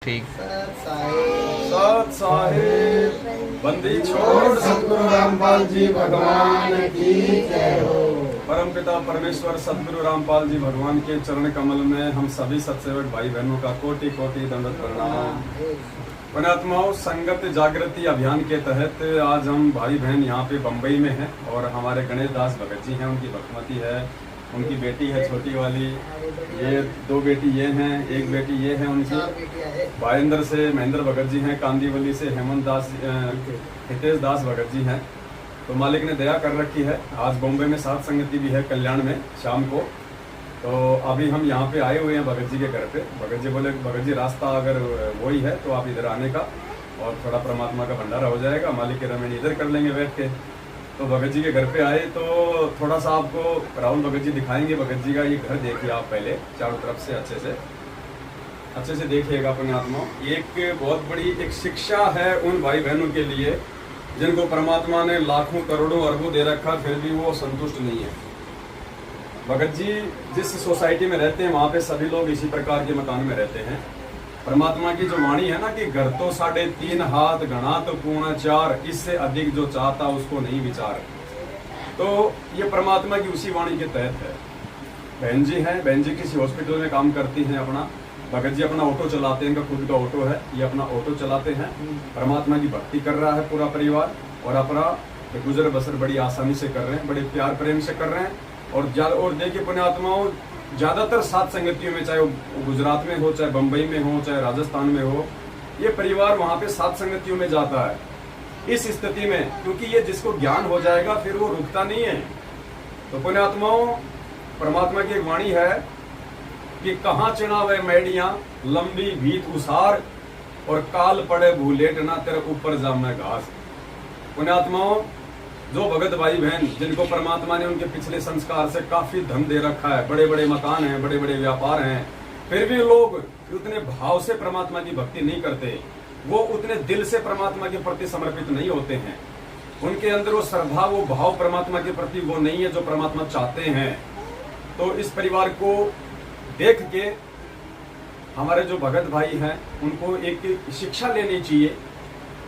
ठीक। सत साहिब बंदी छोड़ सतगुरु रामपाल जी भगवान की जय हो। परम पिता परमेश्वर सतगुरु रामपाल जी भगवान के चरण कमल में हम सभी सत्सेवक भाई बहनों का कोटि कोटि दंडवत प्रणाम। पुण्यात्माओं, संगत जागृति अभियान के तहत आज हम भाई बहन यहाँ पे बम्बई में हैं और हमारे गणेश दास भगत जी हैं, उनकी भगवती है, उनकी बेटी है छोटी वाली, ये दो बेटी ये हैं, एक बेटी ये है उनकी। भाईंदर से महेंद्र भगत जी हैं, कांदीवली से हेमंत दास हितेश दास भगत जी हैं। तो मालिक ने दया कर रखी है, आज बॉम्बे में सात संगति भी है कल्याण में शाम को। तो अभी हम यहाँ पे आए हुए हैं भगत जी के घर पे। भगत जी बोले भगत जी रास्ता अगर वही है तो आप इधर आने का और थोड़ा परमात्मा का भंडारा हो जाएगा, मालिक के रमेन इधर कर लेंगे बैठ के। तो भगत जी के घर पे आए तो थोड़ा सा आपको राहुल भगत जी दिखाएंगे। भगत जी का ये घर देखिए आप पहले चारों तरफ से अच्छे से देखिएगा पुण्यात्मा। एक बहुत बड़ी एक शिक्षा है उन भाई बहनों के लिए जिनको परमात्मा ने लाखों करोड़ों अरबों दे रखा, फिर भी वो संतुष्ट नहीं है। भगत जी जिस सोसाइटी में रहते हैं वहाँ पे सभी लोग इसी प्रकार के मकान में रहते हैं। परमात्मा की जो वाणी है ना कि घर तो 3.5 हाथ घना तो पूर्ण 4, इससे अधिक जो चाहता उसको नहीं विचार। तो ये परमात्मा की उसी वाणी के तहत है। बहन जी हैं, बहन जी किसी हॉस्पिटल में काम करती हैं अपना। भगत जी अपना ऑटो चलाते हैं, इनका खुद का ऑटो है, ये अपना ऑटो चलाते हैं। परमात्मा की भक्ति कर रहा है पूरा परिवार और अपना गुजर बसर बड़ी आसानी से कर रहे हैं, बड़े प्यार प्रेम से कर रहे हैं। और देखिए पुण्यात्माओं, ज्यादातर सात संगतियों में, चाहे वो गुजरात में हो, चाहे बंबई में हो, चाहे राजस्थान में हो, ये परिवार वहां पे सात संगतियों में जाता है। इस स्थिति में क्योंकि ये जिसको ज्ञान हो जाएगा फिर वो रुकता नहीं है। तो पुण्यात्माओं, परमात्मा की एक वाणी है कि कहाँ चिनावे मैडियां लंबी भीत उसार और काल पड़े भूलेट ना तेरे ऊपर जामे घास। पुण्यात्माओं, जो भगत भाई बहन जिनको परमात्मा ने उनके पिछले संस्कार से काफी धन दे रखा है, बड़े बड़े मकान हैं, बड़े बड़े व्यापार हैं, फिर भी लोग उतने भाव से परमात्मा की भक्ति नहीं करते, वो उतने दिल से परमात्मा के प्रति समर्पित नहीं होते हैं। उनके अंदर वो श्रद्धा, वो भाव परमात्मा के प्रति वो नहीं है जो परमात्मा चाहते हैं। तो इस परिवार को देख के हमारे जो भगत भाई हैं उनको एक शिक्षा लेनी चाहिए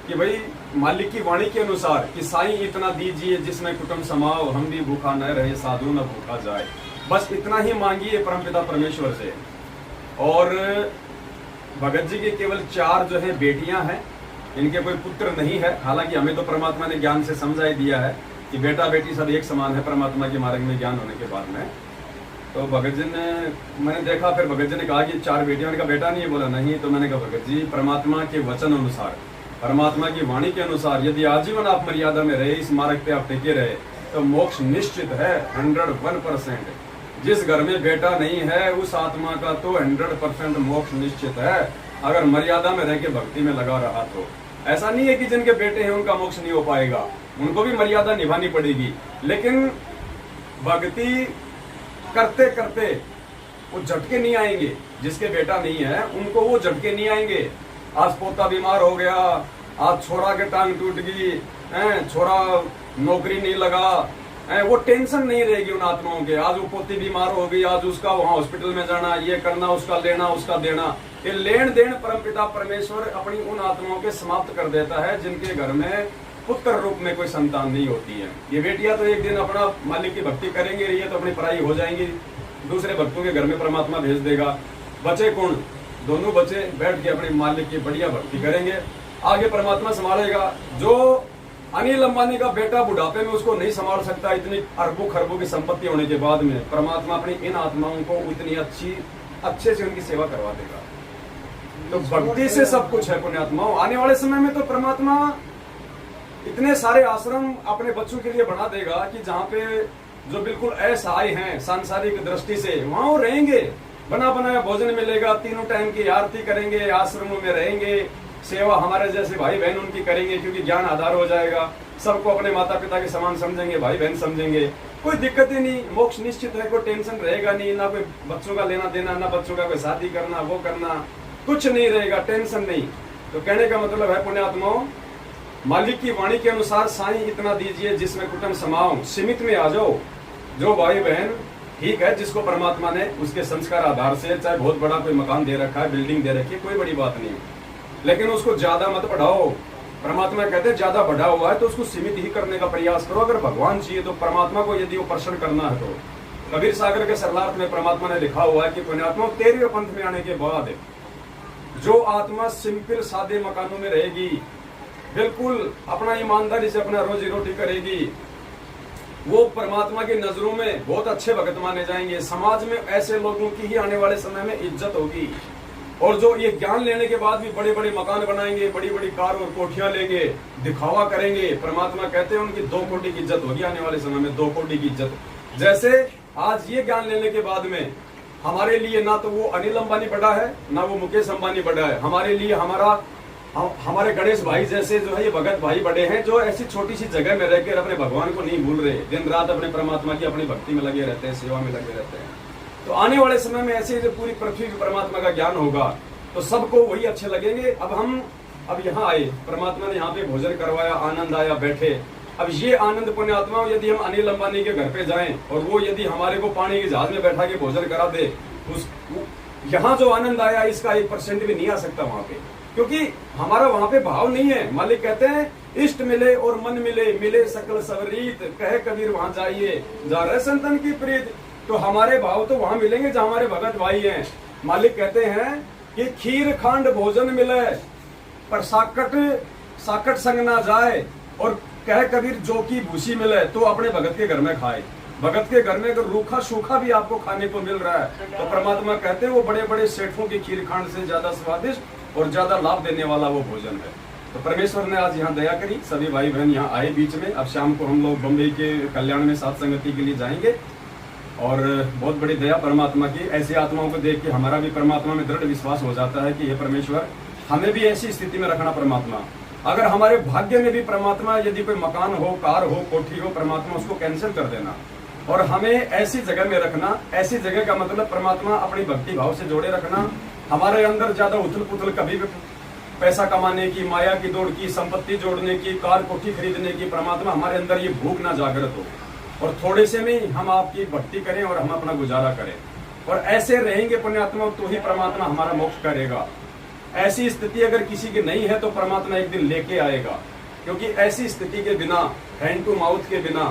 कि भाई मालिक की वाणी के अनुसार कि साईं इतना दीजिए जिसमें कुटुंब समाओ, हम भी भूखा न रहे साधु न भूखा जाए। बस इतना ही मांगिए परमपिता परमेश्वर से। और भगत जी के केवल 4 जो है बेटियां हैं, इनके कोई पुत्र नहीं है। हालांकि हमें तो परमात्मा ने ज्ञान से समझा ही दिया है कि बेटा बेटी सब एक समान है परमात्मा के मार्ग में ज्ञान होने के बाद में। तो भगत जी ने, मैंने देखा, फिर भगत जी ने कहा कि 4 बेटियां, का बेटा नहीं है। बोला नहीं। तो मैंने कहा भगत जी परमात्मा के वचन अनुसार, परमात्मा की वाणी के अनुसार यदि आजीवन आप मर्यादा में रहे, इस मार्ग पे आप टिके रहे तो मोक्ष निश्चित है 101%। जिस घर में बेटा नहीं है उस आत्मा का तो 100% मोक्ष निश्चित है, अगर मर्यादा में रह के भक्ति में लगा रहा तो। ऐसा नहीं है कि जिनके बेटे हैं उनका मोक्ष नहीं हो पाएगा, उनको भी मर्यादा निभानी पड़ेगी। लेकिन भक्ति करते करते वो झटके नहीं आएंगे। जिसके बेटा नहीं है उनको वो झटके नहीं आएंगे। आज पोता बीमार हो गया, आज छोरा के टांग टूट गई, छोरा नौकरी नहीं लगा, वो टेंशन नहीं रहेगी उन आत्माओं के। आज वो पोती बीमार हो गई, आज उसका वहां हॉस्पिटल में जाना, ये करना, उसका लेना, उसका देना, ये लेन देन परमपिता परमेश्वर अपनी उन आत्माओं के समाप्त कर देता है जिनके घर में पुत्र रूप में कोई संतान नहीं होती है। ये बेटियां तो एक दिन अपना मालिक की भक्ति करेंगे, ये तो अपनी पढ़ाई हो जाएंगी, दूसरे भक्तों के घर में परमात्मा भेज देगा। बचे कौन? दोनों बच्चे बैठ के अपने मालिक की बढ़िया भक्ति करेंगे, आगे परमात्मा संभालेगा। जो अनिल अंबानी का बेटा बुढ़ापे में उसको नहीं संभाल सकता, इतनी अरबों खरबों की संपत्ति होने के बाद में परमात्मा अपनी इन आत्माओं को उतनी अच्छे से उनकी सेवा करवा देगा। तो भक्ति से सब कुछ है पुण्यात्माओं। आने वाले समय में तो परमात्मा इतने सारे आश्रम अपने बच्चों के लिए बना देगा कि जहाँ पे जो बिल्कुल असहाय हैं सांसारिक दृष्टि से, वहां वो रहेंगे, बना बनाया भोजन मिलेगा, 3 टाइम की आरती करेंगे, आश्रमों में रहेंगे, सेवा हमारे जैसे भाई बहन उनकी करेंगे, क्योंकि ज्ञान आधार हो जाएगा। सबको अपने माता पिता के समान समझेंगे, भाई बहन समझेंगे, कोई दिक्कत ही नहीं, मोक्ष निश्चित है, कोई टेंशन रहेगा नहीं, ना कोई बच्चों का लेना देना, ना बच्चों का कोई शादी करना, वो करना, कुछ नहीं रहेगा, टेंशन नहीं। तो कहने का मतलब है पुण्यात्माओं, मालिक की वाणी के अनुसार साईं इतना दीजिए जिसमें कुटुंब समाओ, सीमित में आ जाओ। जो भाई बहन ठीक है, जिसको परमात्मा ने उसके संस्कार आधार से चाहे बहुत बड़ा कोई मकान दे रखा है, बिल्डिंग दे रखी है, कोई बड़ी बात नहीं, लेकिन उसको ज्यादा मत बढ़ाओ। परमात्मा कहते हैं ज्यादा बढ़ा हुआ है तो उसको सीमित ही करने का प्रयास करो। अगर भगवान चाहिए तो परमात्मा को यदि वो प्रसन्न करना है तो कबीर सागर के सरलार्थ में परमात्मा ने लिखा हुआ है कि पुण्यात्मा 13वें पंथ में आने के बाद जो आत्मा सिंपल सादे मकानों में रहेगी, बिल्कुल अपना ईमानदारी से अपना रोजी रोटी करेगी, वो परमात्मा की नजरों में बहुत अच्छे भगत माने जाएंगे। समाज में ऐसे लोगों की ही आने वाले समय में इज्जत होगी। और जो ये ज्ञान लेने के बाद भी बड़े बड़े मकान बनाएंगे, बड़ी बड़ी कार और कोठियां लेंगे, दिखावा करेंगे, परमात्मा कहते हैं उनकी 2 कोटि की इज्जत होगी आने वाले समय में, 2 कोटि की इज्जत। जैसे आज ये ज्ञान लेने के बाद में हमारे लिए ना तो वो अनिल अंबानी बड़ा है, ना वो मुकेश अंबानी बड़ा है, हमारे लिए हमारे गणेश भाई जैसे जो है ये भगत भाई बड़े हैं, जो ऐसी छोटी सी जगह में रहकर अपने भगवान को नहीं भूल रहे, दिन रात अपने परमात्मा की अपनी भक्ति में लगे रहते हैं, सेवा में लगे रहते हैं। तो आने वाले समय में ऐसे जो पूरी पृथ्वी में परमात्मा का ज्ञान होगा तो सबको वही अच्छे लगेंगे। अब यहाँ आए, परमात्मा ने यहाँ पे भोजन करवाया, आनंद आया, बैठे। अब ये आनंद पुण्यात्मा यदि हम अनिल अंबानी के घर पे जाएं और वो यदि हमारे को पानी के जहाज में बैठा के भोजन करा दे, यहाँ जो आनंद आया इसका 1% भी नहीं आ सकता वहां पे, क्योंकि हमारा वहां पे भाव नहीं है। मालिक कहते हैं इष्ट मिले और मन मिले, मिले सकल सवरीत, कहे कबीर वहां जाइए जा रहे संतन की प्रीत। तो हमारे भाव तो वहां मिलेंगे जहां हमारे भगत भाई हैं। मालिक कहते हैं कि खीर खांड भोजन मिले पर साकट संग ना जाए, और कहे कबीर जो की भूसी मिले तो अपने भगत के घर में खाए। भगत के घर में अगर रूखा सूखा भी आपको खाने को मिल रहा है तो परमात्मा कहते हैं वो बड़े बड़े सेठों की खीर खांड से ज्यादा स्वादिष्ट और ज्यादा लाभ देने वाला वो भोजन है। तो परमेश्वर ने आज यहाँ दया करी, सभी भाई बहन यहाँ आए बीच में। अब शाम को हम लोग बम्बई के कल्याण में साथ संगति के लिए जाएंगे और बहुत बड़ी दया परमात्मा की। ऐसी आत्माओं को देख के हमारा भी परमात्मा में दृढ़ विश्वास हो जाता है कि ये परमेश्वर हमें भी ऐसी स्थिति में रखना। परमात्मा अगर हमारे भाग्य में भी परमात्मा यदि कोई मकान हो, कार हो, कोठी हो, परमात्मा उसको कैंसिल कर देना और हमें ऐसी जगह में रखना। ऐसी जगह का मतलब परमात्मा अपनी भक्ति भाव से जोड़े रखना। हमारे अंदर ज्यादा उथल पुथल कभी भी पैसा कमाने की, माया की दौड़ की, संपत्ति जोड़ने की, कार कोठी खरीदने की, परमात्मा हमारे अंदर ये भूख ना जागृत हो और थोड़े से में हम आपकी भक्ति करें और हम अपना गुजारा करें। और ऐसे रहेंगे पुण्यात्मा तो ही परमात्मा हमारा मोक्ष करेगा। ऐसी स्थिति अगर किसी की नहीं है तो परमात्मा एक दिन लेके आएगा, क्योंकि ऐसी स्थिति के बिना, हैंड टू माउथ के बिना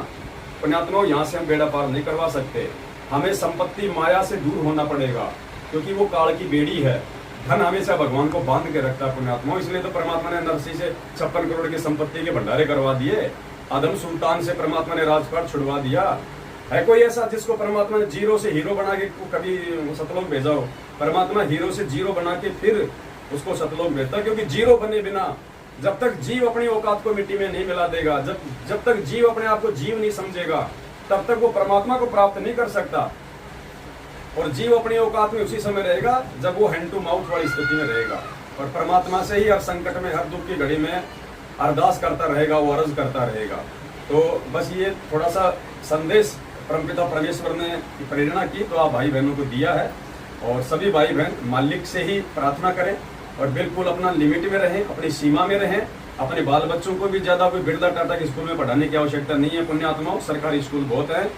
पुण्यात्मा यहाँ से हम बेड़ा पार नहीं करवा सकते। हमें संपत्ति माया से दूर होना पड़ेगा, क्योंकि वो काल की बेड़ी है। धन हमेशा भगवान को बांध के रखता है पुण्यात्मा। इसलिए तो परमात्मा ने नरसिंह से 56 करोड़ की संपत्ति के भंडारे करवा दिए। आदम सुल्तान से परमात्मा ने राजपाट छुड़वा दिया। है कोई ऐसा जिसको परमात्मा ने जीरो से हीरो बना के कभी सतलोक भेजा हो? परमात्मा हीरो से जीरो बना के फिर उसको सतलोक भेजता, क्योंकि जीरो बने बिना जब तक जीव अपनी औकात को मिट्टी में नहीं मिला देगा, जब तक जीव अपने आप को जीव नहीं समझेगा, तब तक वो परमात्मा को प्राप्त नहीं कर सकता। और जीव अपनी औकात में उसी समय रहेगा जब वो हैंड टू माउथ वाली स्थिति में रहेगा और परमात्मा से ही हर संकट में, हर दुख की घड़ी में अरदास करता रहेगा, वो अर्ज करता रहेगा। तो बस ये थोड़ा सा संदेश परमपिता परमेश्वर ने प्रेरणा की तो आप भाई बहनों को दिया है। और सभी भाई बहन मालिक से ही प्रार्थना करें और बिल्कुल अपना लिमिट में रहें, अपनी सीमा में रहें। अपने बाल बच्चों को भी ज्यादा कोई बिरला टाटा के स्कूल में पढ़ाने की आवश्यकता नहीं है पुण्यात्माओं। सरकारी स्कूल बहुत है,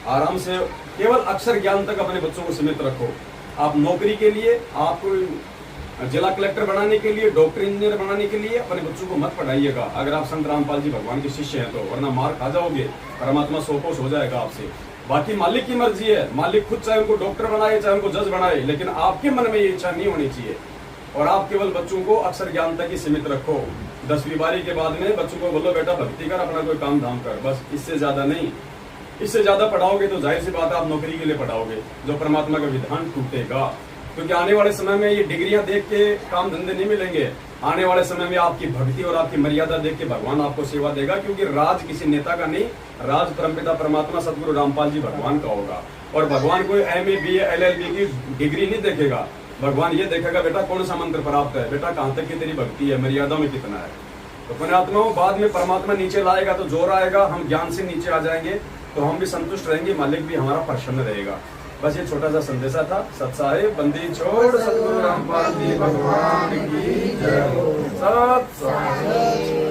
आराम से केवल अक्षर ज्ञान तक अपने बच्चों को सीमित रखो। आप नौकरी के लिए, आप जिला कलेक्टर बनाने के लिए, डॉक्टर इंजीनियर बनाने के लिए अपने बच्चों को मत पढ़ाइएगा अगर आप संत रामपाल जी भगवान के शिष्य हैं तो, वरना मार खा जाओगे, परमात्मा सोपोष हो जाएगा आपसे। बाकी मालिक की मर्जी है, मालिक खुद चाहे उनको डॉक्टर बनाए चाहे उनको जज बनाए, लेकिन आपके मन में ये इच्छा नहीं होनी चाहिए। और आप केवल बच्चों को अक्षर ज्ञान तक ही सीमित रखो। 10वीं बारी के बाद में बच्चों को बोलो बेटा भक्ति कर, अपना कोई काम धाम कर, बस इससे ज्यादा नहीं। इससे ज्यादा पढ़ाओगे तो जाहिर सी बात है आप नौकरी के लिए पढ़ाओगे, जो परमात्मा का विधान टूटेगा। क्योंकि आने वाले समय में ये डिग्रियां देख के काम धंधे नहीं मिलेंगे। आने वाले समय में आपकी भक्ति और आपकी मर्यादा देख के भगवान आपको सेवा देगा, क्योंकि राज किसी नेता का नहीं, राज परमपिता परमात्मा सतगुरु रामपाल जी भगवान का होगा। और भगवान कोई MA BA LLB की डिग्री नहीं देखेगा, भगवान ये देखेगा बेटा कौन सा मंत्र प्राप्त है, बेटा कहाँ तक की तेरी भक्ति है, मर्यादा में कितना है। तो पुण्यात्माओं बाद में परमात्मा नीचे लाएगा तो जोर आएगा, हम ज्ञान से नीचे आ जाएंगे तो हम भी संतुष्ट रहेंगे, मालिक भी हमारा प्रसन्न रहेगा। बस ये छोटा सा संदेशा था। सत्साहे बंदी छोड़ सतगुरु रामपाल जी भगवान की जय हो। सत्साहे।